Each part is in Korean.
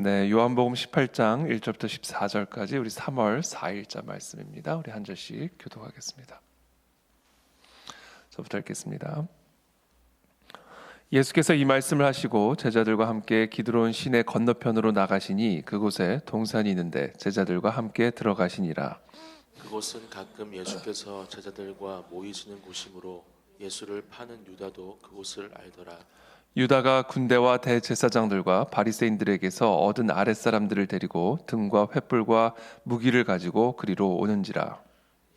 네, 요한복음 18장 1절부터 14절까지 우리 3월 4일자 말씀입니다. 우리 한 절씩 교독하겠습니다. 저부터 읽겠습니다. 예수께서 이 말씀을 하시고 제자들과 함께 기드론 시내 건너편으로 나가시니 그곳에 동산이 있는데 제자들과 함께 들어가시니라. 그곳은 가끔 예수께서 제자들과 모이시는 곳이므로 예수를 파는 유다도 그곳을 알더라. 유다가 군대와 대제사장들과 바리새인들에게서 얻은 아랫사람들을 데리고 등과 횃불과 무기를 가지고 그리로 오는지라.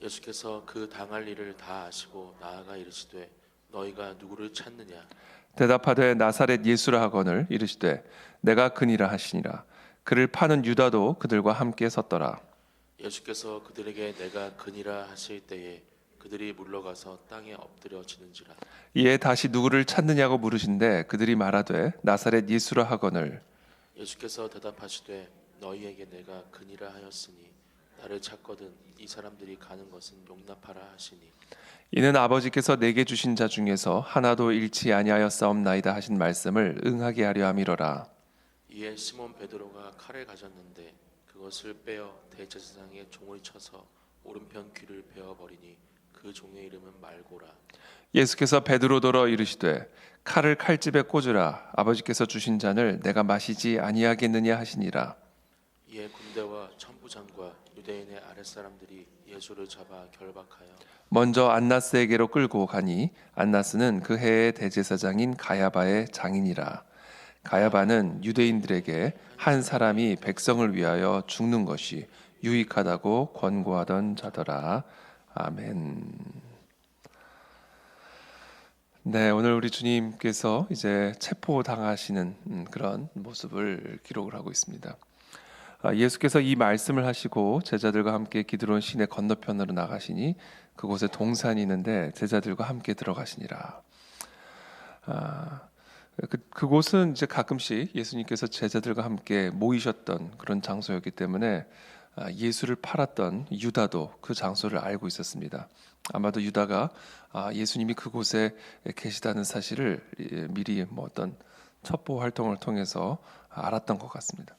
예수께서 그 당할 일을 다 아시고 나아가 이르시되 너희가 누구를 찾느냐. 대답하되 나사렛 예수라 하거늘 이르시되 내가 그니라 하시니라. 그를 파는 유다도 그들과 함께 섰더라. 예수께서 그들에게 내가 그니라 하실 때에 그들이 물러가서 땅에 엎드려지는지라. 이에 다시 누구를 찾느냐고 물으신데 그들이 말하되 나사렛 예수라 하거늘. 예수께서 대답하시되 너희에게 내가 그니라 하였으니 나를 찾거든 이 사람들이 가는 것은 용납하라 하시니 이는 아버지께서 내게 주신 자 중에서 하나도 잃지 아니하였사옵나이다 하신 말씀을 응하게 하려 함이로라. 이에 시몬 베드로가 칼을 가졌는데 그것을 빼어 대제사장의 종을 쳐서 오른편 귀를 베어버리니 그 종의 이름은 말고라. 예수께서 베드로더러 이르시되 칼을 칼집에 꽂으라. 아버지께서 주신 잔을 내가 마시지 아니하겠느냐 하시니라. 이에 군대와 천부장과 유대인의 아랫사람들이 예수를 잡아 결박하여 먼저 안나스에게로 끌고 가니 안나스는 그 해의 대제사장인 가야바의 장인이라. 가야바는 유대인들에게 한 사람이 백성을 위하여 죽는 것이 유익하다고 권고하던 자더라. 아멘. 네, 오늘 우리 주님께서 이제 체포당하시는 그런 모습을 기록을 하고 있습니다. 예수께서 이 말씀을 하시고 제자들과 함께 기드론 시내 건너편으로 나가시니 그곳에 동산이 있는데 제자들과 함께 들어가시니라. 그곳은 이제 가끔씩 예수님께서 제자들과 함께 모이셨던 그런 장소였기 때문에 예수를 팔았던 유다도 그 장소를 알고 있었습니다. 아마도 유다가 예수님이 그곳에 계시다는 사실을 미리 어떤 첩보 활동을 통해서 알았던 것 같습니다.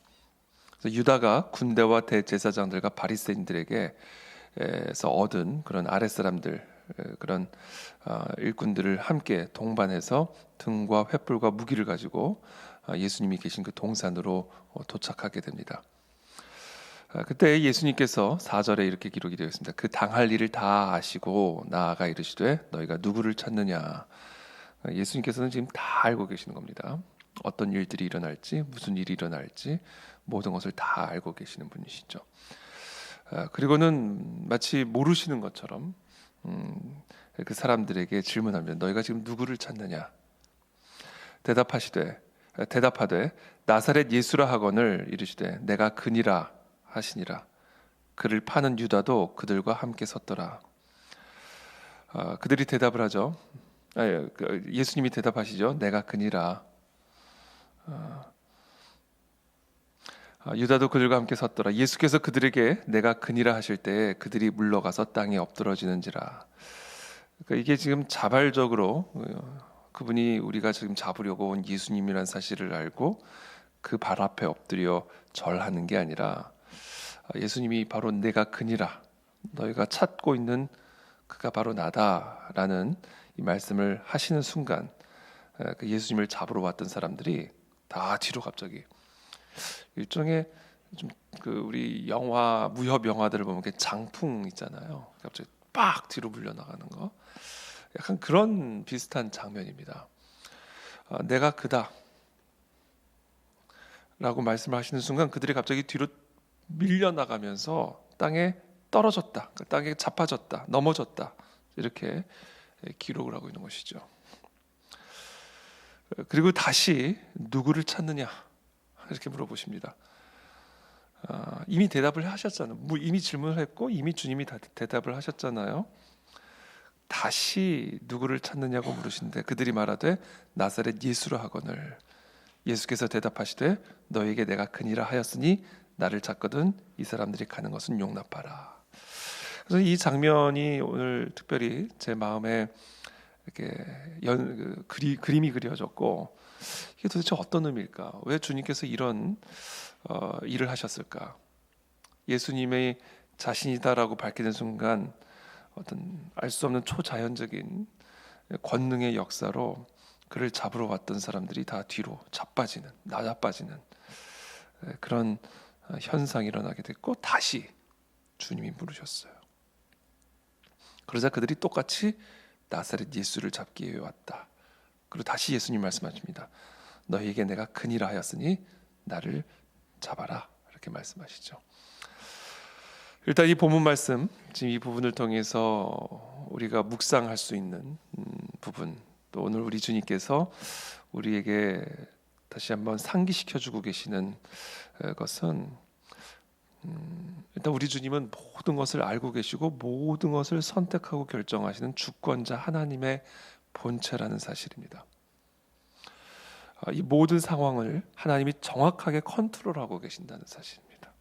그래서 유다가 군대와 대제사장들과 바리새인들에게서 얻은 그런 아랫사람들, 그런 일꾼들을 함께 동반해서 등과 횃불과 무기를 가지고 예수님이 계신 그 동산으로 도착하게 됩니다. 그때 예수님께서 4절에 이렇게 기록이 되어 있습니다. 그 당할 일을 다 아시고 나아가 이르시되 너희가 누구를 찾느냐. 예수님께서는 지금 다 알고 계시는 겁니다. 어떤 일들이 일어날지, 무슨 일이 일어날지 모든 것을 다 알고 계시는 분이시죠. 그리고는 마치 모르시는 것처럼 그 사람들에게 질문합니다. 너희가 지금 누구를 찾느냐? 대답하되 나사렛 예수라 하거늘 이르시되 내가 그니라 하시니라. 그를 파는 유다도 그들과 함께 섰더라. 그들이 대답을 하죠. 예수님이 대답하시죠. 내가 그니라. 유다도 그들과 함께 섰더라. 예수께서 그들에게 내가 그니라 하실 때 그들이 물러가서 땅에 엎드러지는지라. 그러니까 이게 지금 자발적으로 그분이 우리가 지금 잡으려고 온 예수님이라는 사실을 알고 그 발 앞에 엎드려 절하는 게 아니라 예수님이 바로 내가 그니라, 너희가 찾고 있는 그가 바로 나다라는 이 말씀을 하시는 순간 그 예수님을 잡으러 왔던 사람들이 다 뒤로 갑자기 일종의 좀 그 우리 영화 무협 영화들을 보면 장풍 있잖아요. 갑자기 빡 뒤로 물려나가는 거, 약간 그런 비슷한 장면입니다. 내가 그다 라고 말씀을 하시는 순간 그들이 갑자기 뒤로 밀려나가면서 땅에 떨어졌다, 땅에 자빠졌다, 넘어졌다, 이렇게 기록을 하고 있는 것이죠. 그리고 다시 누구를 찾느냐 이렇게 물어보십니다. 이미 대답을 하셨잖아요. 이미 질문을 했고 이미 주님이 대답을 하셨잖아요. 다시 누구를 찾느냐고 물으신데 그들이 말하되 나사렛 예수라 하거늘. 예수께서 대답하시되 너에게 내가 그니라 하였으니 나를 찾거든 이 사람들이 가는 것은 용납하라. 그래서 이 장면이 오늘 특별히 제 마음에 이렇게 그림이 그려졌고, 이게 도대체 어떤 의미일까? 왜 주님께서 이런 일을 하셨을까? 예수님의 자신이다라고 밝히는 순간 어떤 알 수 없는 초자연적인 권능의 역사로 그를 잡으러 왔던 사람들이 다 뒤로 나자빠지는 그런 현상이 일어나게 됐고, 다시 주님이 부르셨어요. 그러자 그들이 똑같이 나사렛 예수를 잡기 위해 왔다. 그리고 다시 예수님 말씀하십니다. 너희에게 내가 큰일을 하였으니 나를 잡아라. 이렇게 말씀하시죠. 일단 이 본문 말씀, 지금 이 부분을 통해서 우리가 묵상할 수 있는 부분, 또 오늘 우리 주님께서 우리에게 다시 한번 상기시켜주고 계시는 것은, 일단 우리 주님은 모든 것을 알고 계시고 모든 것을 선택하고 결정하시는 주권자 하나님의 본체라는 사실입니다. 이 모든 상황을 하나님이 정확하게 컨트롤하고 계신다는 사실입니다.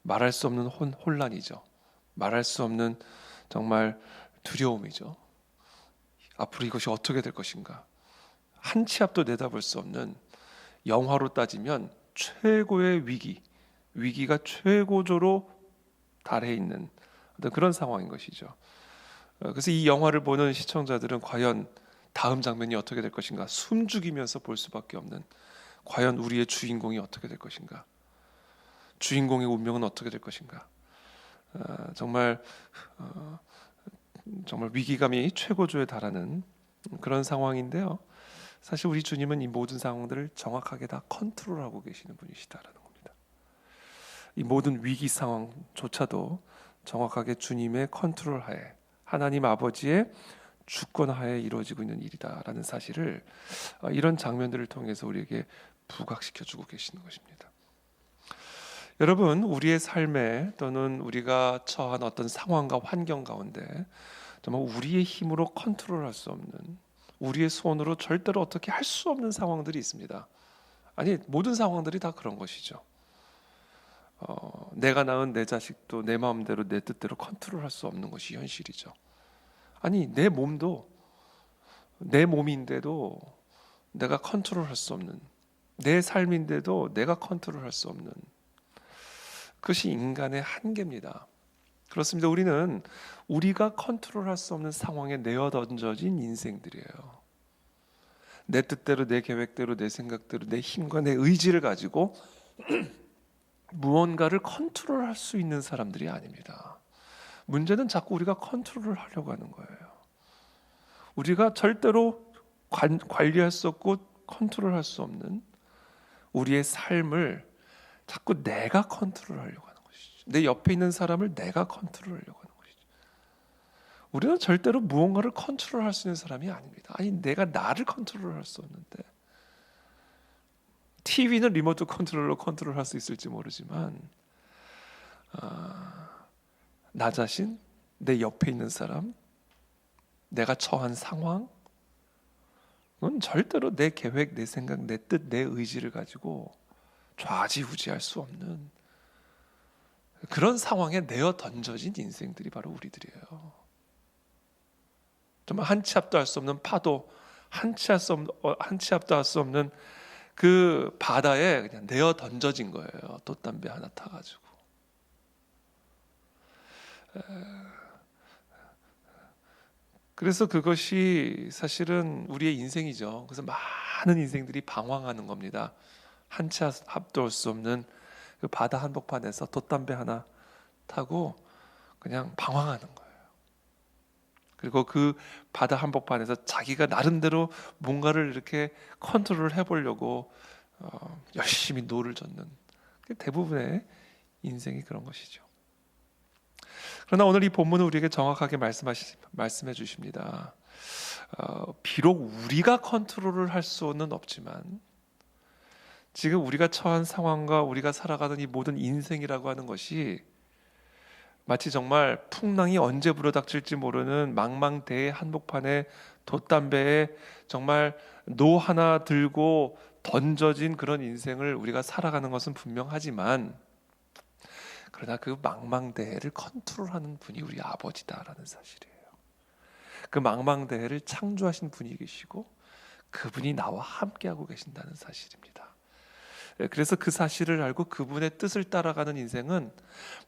말할 수 없는 혼란이죠. 말할 수 없는 정말 두려움이죠. 앞으로 이것이 어떻게 될 것인가. 한 치 앞도 내다볼 수 없는, 영화로 따지면 최고의 위기가 최고조로 달해 있는 어떤 그런 상황인 것이죠. 그래서 이 영화를 보는 시청자들은 과연 다음 장면이 어떻게 될 것인가, 숨죽이면서 볼 수밖에 없는, 과연 우리의 주인공이 어떻게 될 것인가, 주인공의 운명은 어떻게 될 것인가, 정말 위기감이 최고조에 달하는 그런 상황인데요. 사실 우리 주님은 이 모든 상황들을 정확하게 다 컨트롤하고 계시는 분이시다라는 겁니다. 이 모든 위기 상황조차도 정확하게 주님의 컨트롤 하에, 하나님 아버지의 주권 하에 이루어지고 있는 일이다라는 사실을 이런 장면들을 통해서 우리에게 부각시켜주고 계시는 것입니다. 여러분, 우리의 삶에 또는 우리가 처한 어떤 상황과 환경 가운데 정말 우리의 힘으로 컨트롤할 수 없는, 우리의 손으로 절대로 어떻게 할 수 없는 상황들이 있습니다. 아니, 모든 상황들이 다 그런 것이죠. 내가 낳은 내 자식도 내 마음대로 내 뜻대로 컨트롤할 수 없는 것이 현실이죠. 아니, 내 몸도 내 몸인데도 내가 컨트롤할 수 없는, 내 삶인데도 내가 컨트롤할 수 없는, 그것이 인간의 한계입니다. 그렇습니다. 우리는 우리가 컨트롤할 수 없는 상황에 내어 던져진 인생들이에요. 내 뜻대로, 내 계획대로, 내 생각대로, 내 힘과 내 의지를 가지고 무언가를 컨트롤할 수 있는 사람들이 아닙니다. 문제는 자꾸 우리가 컨트롤을 하려고 하는 거예요. 우리가 절대로 관리할 수 없고 컨트롤할 수 없는 우리의 삶을 자꾸 내가 컨트롤하려고 하는 것이죠. 내 옆에 있는 사람을 내가 컨트롤하려고 하는 것이죠. 우리는 절대로 무언가를 컨트롤할 수 있는 사람이 아닙니다. 아니, 내가 나를 컨트롤할 수 없는데, TV는 리모트 컨트롤로 컨트롤할 수 있을지 모르지만 나 자신, 내 옆에 있는 사람, 내가 처한 상황, 그건 절대로 내 계획, 내 생각, 내 뜻, 내 의지를 가지고 좌지우지할 수 없는 그런 상황에 내어 던져진 인생들이 바로 우리들이에요. 정말 한 치 앞도 할 수 없는 파도, 한 치 앞도 할 수 없는 그 바다에 그냥 내어 던져진 거예요. 돛담배 하나 타가지고. 그래서 그것이 사실은 우리의 인생이죠. 그래서 많은 인생들이 방황하는 겁니다. 한 치 앞도 할 수 없는 그 바다 한복판에서 돛담배 하나 타고 그냥 방황하는 거예요. 그리고 그 바다 한복판에서 자기가 나름대로 뭔가를 이렇게 컨트롤을 해보려고 열심히 노를 젓는, 대부분의 인생이 그런 것이죠. 그러나 오늘 이 본문은 우리에게 정확하게 말씀해 주십니다. 비록 우리가 컨트롤을 할 수는 없지만 지금 우리가 처한 상황과 우리가 살아가는 이 모든 인생이라고 하는 것이 마치 정말 풍랑이 언제 불어닥칠지 모르는 망망대해 한복판에 돛담배에 정말 노 하나 들고 던져진 그런 인생을 우리가 살아가는 것은 분명하지만, 그러나 그 망망대해를 컨트롤하는 분이 우리 아버지다라는 사실이에요. 그 망망대해를 창조하신 분이 계시고 그분이 나와 함께하고 계신다는 사실입니다. 그래서 그 사실을 알고 그분의 뜻을 따라가는 인생은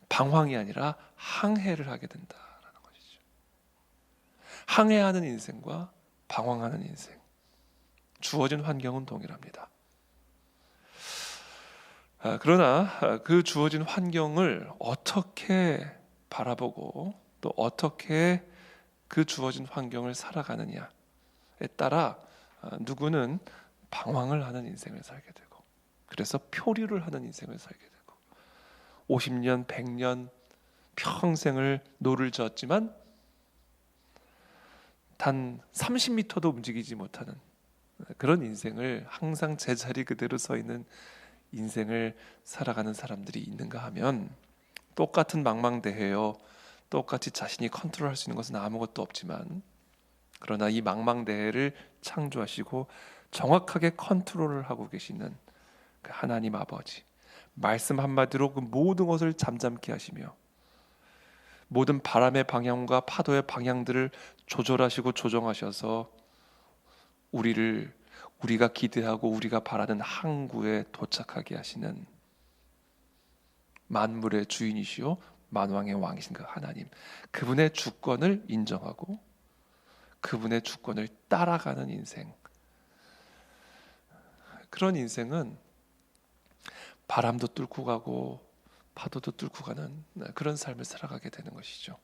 방황이 아니라 항해를 하게 된다라는 것이죠. 항해하는 인생과 방황하는 인생, 주어진 환경은 동일합니다. 그러나 그 주어진 환경을 어떻게 바라보고 또 어떻게 그 주어진 환경을 살아가느냐에 따라 누구는 방황을 하는 인생을 살게 되고, 그래서 표류를 하는 인생을 살게 되고, 50년, 100년 평생을 노를 저었지만 단 30m도 움직이지 못하는 그런 인생을, 항상 제자리 그대로 서 있는 인생을 살아가는 사람들이 있는가 하면, 똑같은 망망대해요, 똑같이 자신이 컨트롤할 수 있는 것은 아무것도 없지만, 그러나 이 망망대해를 창조하시고 정확하게 컨트롤을 하고 계시는 그 하나님 아버지, 말씀 한마디로 그 모든 것을 잠잠케 하시며 모든 바람의 방향과 파도의 방향들을 조절하시고 조정하셔서 우리가 기대하고 우리가 바라는 항구에 도착하게 하시는 만물의 주인이시요 만왕의 왕이신 그 하나님, 그분의 주권을 인정하고 그분의 주권을 따라가는 인생, 그런 인생은 바람도 뚫고 가고 파도도 뚫고 가는 그런 삶을 살아가게 되는 것이죠.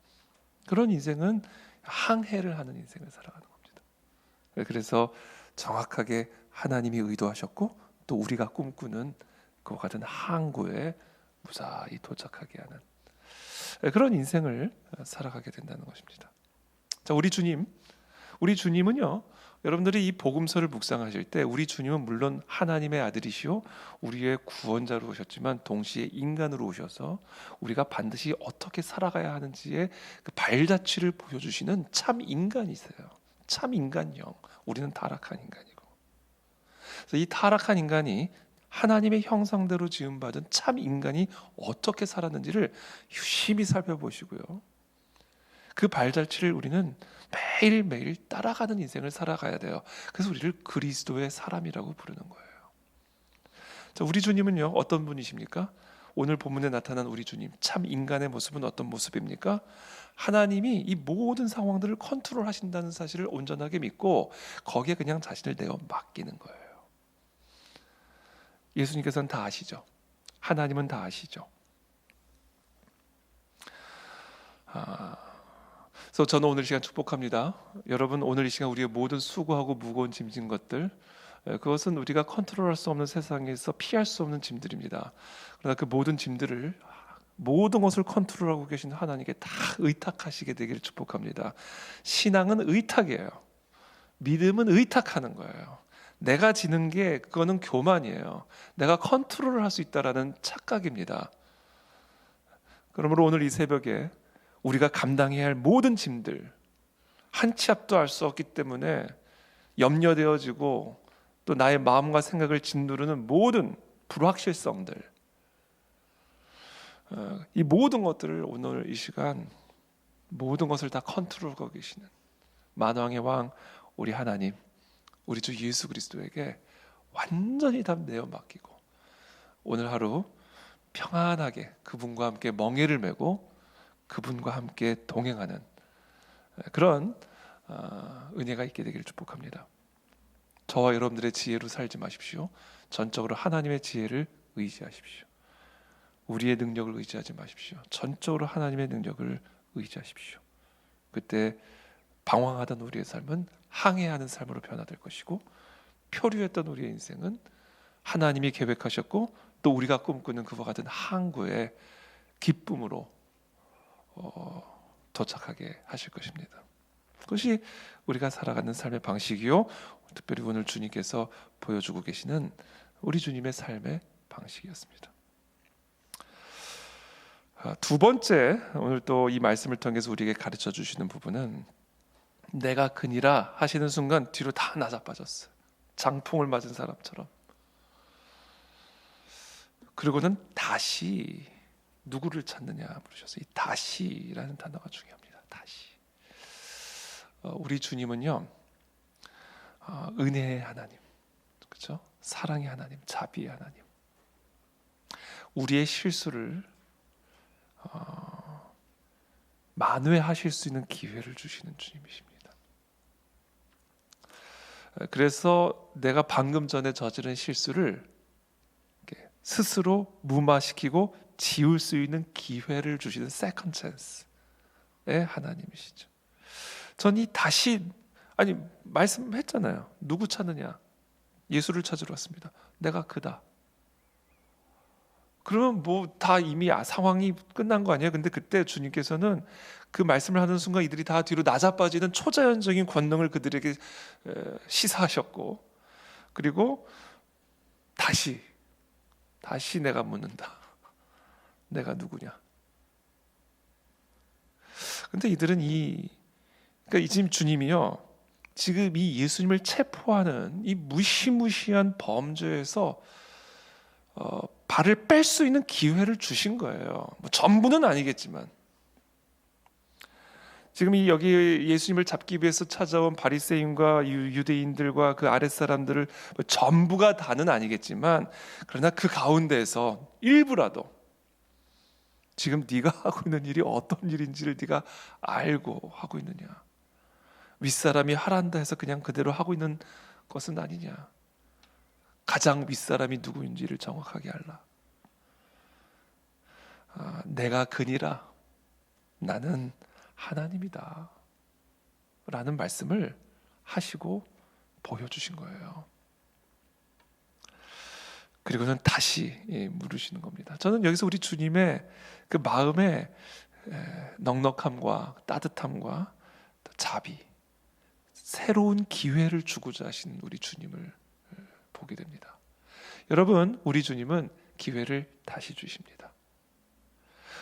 그런 인생은 항해를 하는 인생을 살아가는 겁니다. 그래서 정확하게 하나님이 의도하셨고 또 우리가 꿈꾸는 그와 같은 항구에 무사히 도착하게 하는 그런 인생을 살아가게 된다는 것입니다. 자, 우리 주님은요, 여러분들이 이 복음서를 묵상하실 때 우리 주님은 물론 하나님의 아들이시오 우리의 구원자로 오셨지만 동시에 인간으로 오셔서 우리가 반드시 어떻게 살아가야 하는지의 그 발자취를 보여주시는 참 인간이세요. 참 인간형. 우리는 타락한 인간이고, 그래서 이 타락한 인간이 하나님의 형상대로 지음받은 참 인간이 어떻게 살았는지를 유심히 살펴보시고요, 그 발자취를 우리는 매일매일 따라가는 인생을 살아가야 돼요. 그래서 우리를 그리스도의 사람이라고 부르는 거예요. 자, 우리 주님은요, 어떤 분이십니까? 오늘 본문에 나타난 우리 주님, 참 인간의 모습은 어떤 모습입니까? 하나님이 이 모든 상황들을 컨트롤하신다는 사실을 온전하게 믿고 거기에 그냥 자신을 내어 맡기는 거예요. 예수님께서는 다 아시죠? 하나님은 다 아시죠? 그래서 저는 오늘 이 시간 축복합니다. 여러분, 오늘 이 시간 우리의 모든 수고하고 무거운 짐진 것들, 그것은 우리가 컨트롤할 수 없는 세상에서 피할 수 없는 짐들입니다. 그러나 그 모든 짐들을, 모든 것을 컨트롤하고 계신 하나님께 다 의탁하시게 되기를 축복합니다. 신앙은 의탁이에요. 믿음은 의탁하는 거예요. 내가 지는 게 그거는 교만이에요. 내가 컨트롤을 할 수 있다라는 착각입니다. 그러므로 오늘 이 새벽에 우리가 감당해야 할 모든 짐들, 한 치 앞도 알 수 없기 때문에 염려되어지고 또 나의 마음과 생각을 짓누르는 모든 불확실성들, 이 모든 것들을 오늘 이 시간 모든 것을 다 컨트롤하고 계시는 만왕의 왕 우리 하나님, 우리 주 예수 그리스도에게 완전히 다 내어 맡기고 오늘 하루 평안하게 그분과 함께 멍에를 메고 그분과 함께 동행하는 그런 은혜가 있게 되기를 축복합니다. 저와 여러분들의 지혜로 살지 마십시오. 전적으로 하나님의 지혜를 의지하십시오. 우리의 능력을 의지하지 마십시오. 전적으로 하나님의 능력을 의지하십시오. 그때 방황하던 우리의 삶은 항해하는 삶으로 변화될 것이고, 표류했던 우리의 인생은 하나님이 계획하셨고 또 우리가 꿈꾸는 그와 같은 항구의 기쁨으로 도착하게 하실 것입니다. 그것이 우리가 살아가는 삶의 방식이요, 특별히 오늘 주님께서 보여주고 계시는 우리 주님의 삶의 방식이었습니다. 두 번째, 오늘 또 이 말씀을 통해서 우리에게 가르쳐 주시는 부분은 내가 그니라 하시는 순간 뒤로 다 나자빠졌어요. 장풍을 맞은 사람처럼. 그리고는 다시 누구를 찾느냐 물으셨어요. 이 다시라는 단어가 중요합니다. 다시. 우리 주님은요, 은혜의 하나님, 그렇죠? 사랑의 하나님, 자비의 하나님. 우리의 실수를 만회하실 수 있는 기회를 주시는 주님이십니다. 그래서 내가 방금 전에 저지른 실수를 스스로 무마시키고 지울 수 있는 기회를 주시는 세컨드 찬스의 하나님이시죠. 전이 다시 말씀했잖아요. 누구 찾느냐? 예수를 찾으러 왔습니다. 내가 그다. 그러면 뭐 다 이미 상황이 끝난 거 아니에요? 근데 그때 주님께서는 그 말씀을 하는 순간 이들이 다 뒤로 낮아빠지는 초자연적인 권능을 그들에게 시사하셨고, 그리고 다시 내가 묻는다. 내가 누구냐? 근데 이들은 그러니까 지금 주님이요, 지금 이 예수님을 체포하는 이 무시무시한 범죄에서 발을 뺄 수 있는 기회를 주신 거예요. 뭐 전부는 아니겠지만, 지금 여기 예수님을 잡기 위해서 찾아온 바리새인과 유대인들과 그 아랫사람들을 뭐 전부가 다는 아니겠지만, 그러나 그 가운데에서 일부라도 지금 네가 하고 있는 일이 어떤 일인지를 네가 알고 하고 있느냐? 윗사람이 하란다 해서 그냥 그대로 하고 있는 것은 아니냐? 가장 윗사람이 누구인지를 정확하게 알라. 내가 그니라. 나는 하나님이다. 라는 말씀을 하시고 보여주신 거예요. 그리고는 다시 물으시는 겁니다. 저는 여기서 우리 주님의 그 마음의 넉넉함과 따뜻함과 자비, 새로운 기회를 주고자 하신 우리 주님을 보게 됩니다. 여러분, 우리 주님은 기회를 다시 주십니다.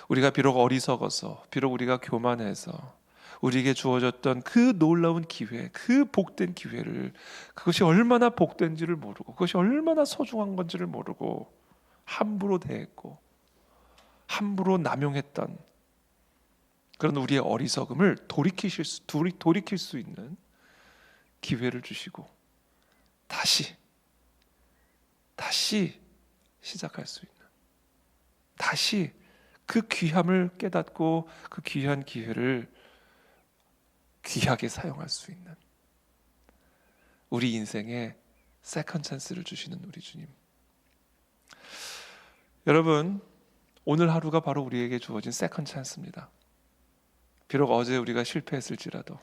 우리가 비록 어리석어서, 비록 우리가 교만해서 우리에게 주어졌던 그 놀라운 기회, 그 복된 기회를, 그것이 얼마나 복된지를 모르고 그것이 얼마나 소중한 건지를 모르고 함부로 대했고 함부로 남용했던 그런 우리의 어리석음을 돌이킬 수 있는 기회를 주시고 다시 시작할 수 있는, 다시 그 귀함을 깨닫고 그 귀한 기회를 귀하게 사용할 수 있는 우리 인생에 세컨드 찬스를 주시는 우리 주님. 여러분, 오늘 하루가 바로 우리에게 주어진 세컨드 찬스입니다. 비록 어제 우리가 실패했을지라도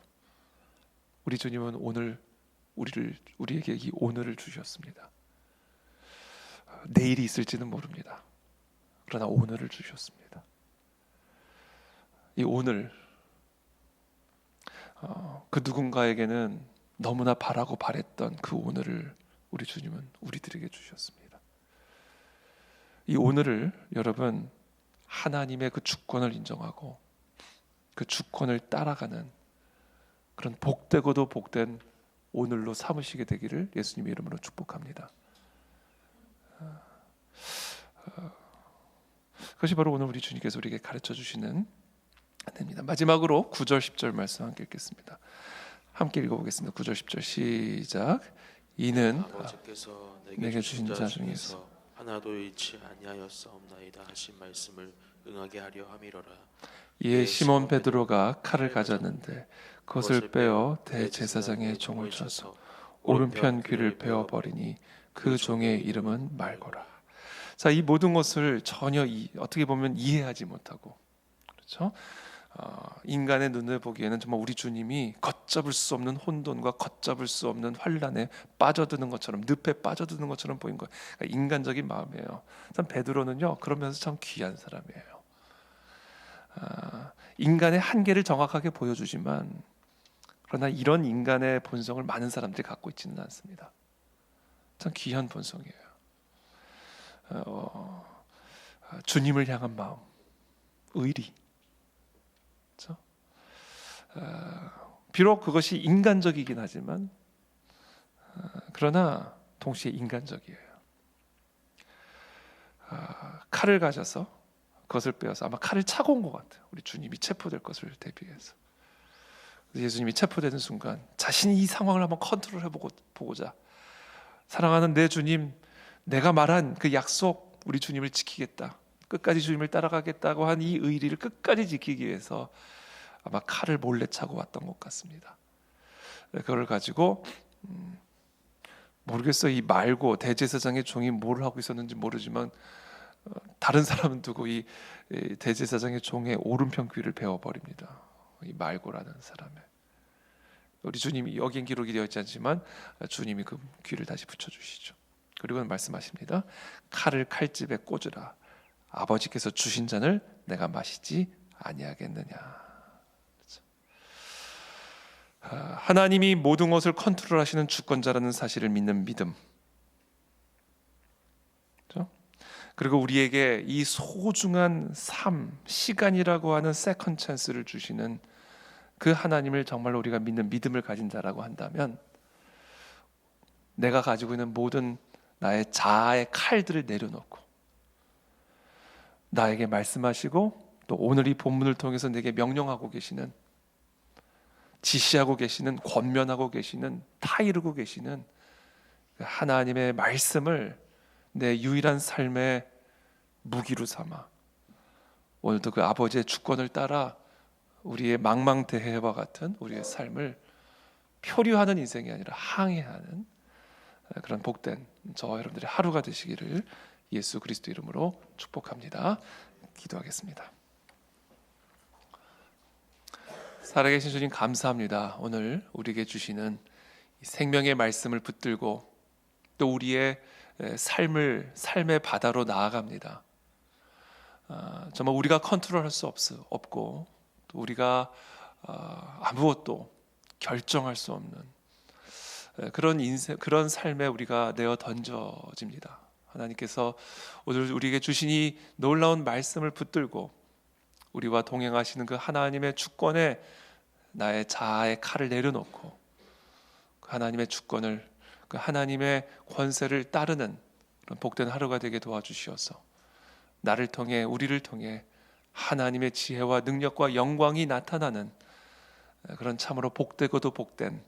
우리 주님은 오늘 우리에게 이 오늘을 주셨습니다. 내일이 있을지는 모릅니다. 그러나 오늘을 주셨습니다. 이 오늘, 그 누군가에게는 너무나 바라고 바랬던 그 오늘을 우리 주님은 우리들에게 주셨습니다. 이 오늘을 여러분, 하나님의 그 주권을 인정하고 그 주권을 따라가는 그런 복되고도 복된 오늘로 삼으시게 되기를 예수님의 이름으로 축복합니다. 그것이 바로 오늘 우리 주님께서 우리에게 가르쳐 주시는 안내입니다. 마지막으로 9절 10절 말씀 함께 읽겠습니다. 함께 읽어보겠습니다. 9절 10절 시작. 이는 아버지께서 내게 주신 자 중에서 하나도 잃지 아니하였사옵나이다 하신 말씀을 응하게 하려 함이로라. 이에 시몬 베드로가 칼을 가졌는데 그것을 빼어 대제사장의 종을 쳐서 오른편 귀를 베어버리니 그 종의 이름은 말고라. 자, 이 모든 것을 전혀 어떻게 보면 이해하지 못하고, 그렇죠? 인간의 눈을 보기에는 정말 우리 주님이 걷잡을 수 없는 혼돈과 걷잡을 수 없는 환란에 빠져드는 것처럼, 늪에 빠져드는 것처럼 보인 거예요. 그러니까 인간적인 마음이에요. 참 베드로는요, 그러면서 참 귀한 사람이에요. 인간의 한계를 정확하게 보여주지만, 그러나 이런 인간의 본성을 많은 사람들이 갖고 있지는 않습니다. 참 귀한 본성이에요. 주님을 향한 마음, 의리. 그렇죠? 비록 그것이 인간적이긴 하지만, 그러나 동시에 인간적이에요. 칼을 가져서 그것을 빼어서, 아마 칼을 차고 온 것 같아요. 우리 주님이 체포될 것을 대비해서. 예수님이 체포되는 순간 자신이 이 상황을 한번 컨트롤해 보고자 사랑하는 내 주님, 내가 말한 그 약속 우리 주님을 지키겠다, 끝까지 주님을 따라가겠다고 한 이 의리를 끝까지 지키기 위해서 아마 칼을 몰래 차고 왔던 것 같습니다. 그걸 가지고 모르겠어요. 이 말고 대제사장의 종이 뭘 하고 있었는지 모르지만 다른 사람은 두고 이 대제사장의 종의 오른편 귀를 베어버립니다. 이 말고라는 사람의. 우리 주님이 여긴 기록이 되어 있지 않지만 주님이 그 귀를 다시 붙여주시죠. 그리고는 말씀하십니다. 칼을 칼집에 꽂으라. 아버지께서 주신 잔을 내가 마시지 아니하겠느냐. 하나님이 모든 것을 컨트롤하시는 주권자라는 사실을 믿는 믿음. 그렇죠? 그리고 우리에게 이 소중한 삶, 시간이라고 하는 세컨 찬스를 주시는 그 하나님을 정말로 우리가 믿는 믿음을 가진 자라고 한다면 내가 가지고 있는 모든 나의 자아의 칼들을 내려놓고 나에게 말씀하시고 또 오늘 이 본문을 통해서 내게 명령하고 계시는, 지시하고 계시는, 권면하고 계시는, 타이르고 계시는 하나님의 말씀을 내 유일한 삶의 무기로 삼아 오늘도 그 아버지의 주권을 따라 우리의 망망대해와 같은 우리의 삶을 표류하는 인생이 아니라 항해하는 그런 복된 저와 여러분들의 하루가 되시기를 예수 그리스도 이름으로 축복합니다. 기도하겠습니다. 살아계신 주님 감사합니다. 오늘 우리에게 주시는 생명의 말씀을 붙들고 또 우리의 삶의 바다로 나아갑니다. 정말 우리가 컨트롤할 수 없고 또 우리가 아무것도 결정할 수 없는 그런 인생, 그런 삶에 우리가 내어 던져집니다. 하나님께서 오늘 우리에게 주신 이 놀라운 말씀을 붙들고 우리와 동행하시는 그 하나님의 주권에 나의 자아의 칼을 내려놓고 그 하나님의 주권을, 그 하나님의 권세를 따르는 그런 복된 하루가 되게 도와주시어서 나를 통해, 우리를 통해 하나님의 지혜와 능력과 영광이 나타나는 그런 참으로 복되고도 복된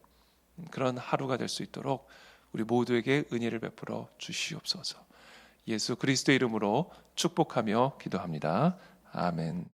그런 하루가 될 수 있도록 우리 모두에게 은혜를 베풀어 주시옵소서. 예수 그리스도의 이름으로 축복하며 기도합니다. 아멘.